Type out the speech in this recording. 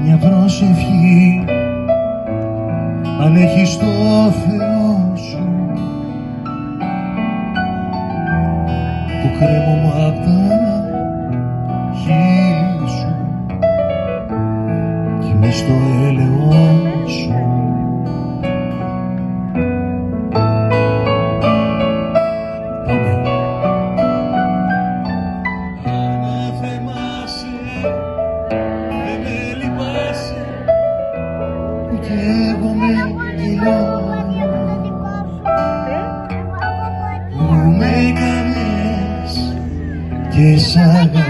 μια προσευχή, αν έχεις το Θεό σου, το κρέμωμα απ' τα χείλη σου κι μες στο έλεο σου. Και σ' αγαπώ.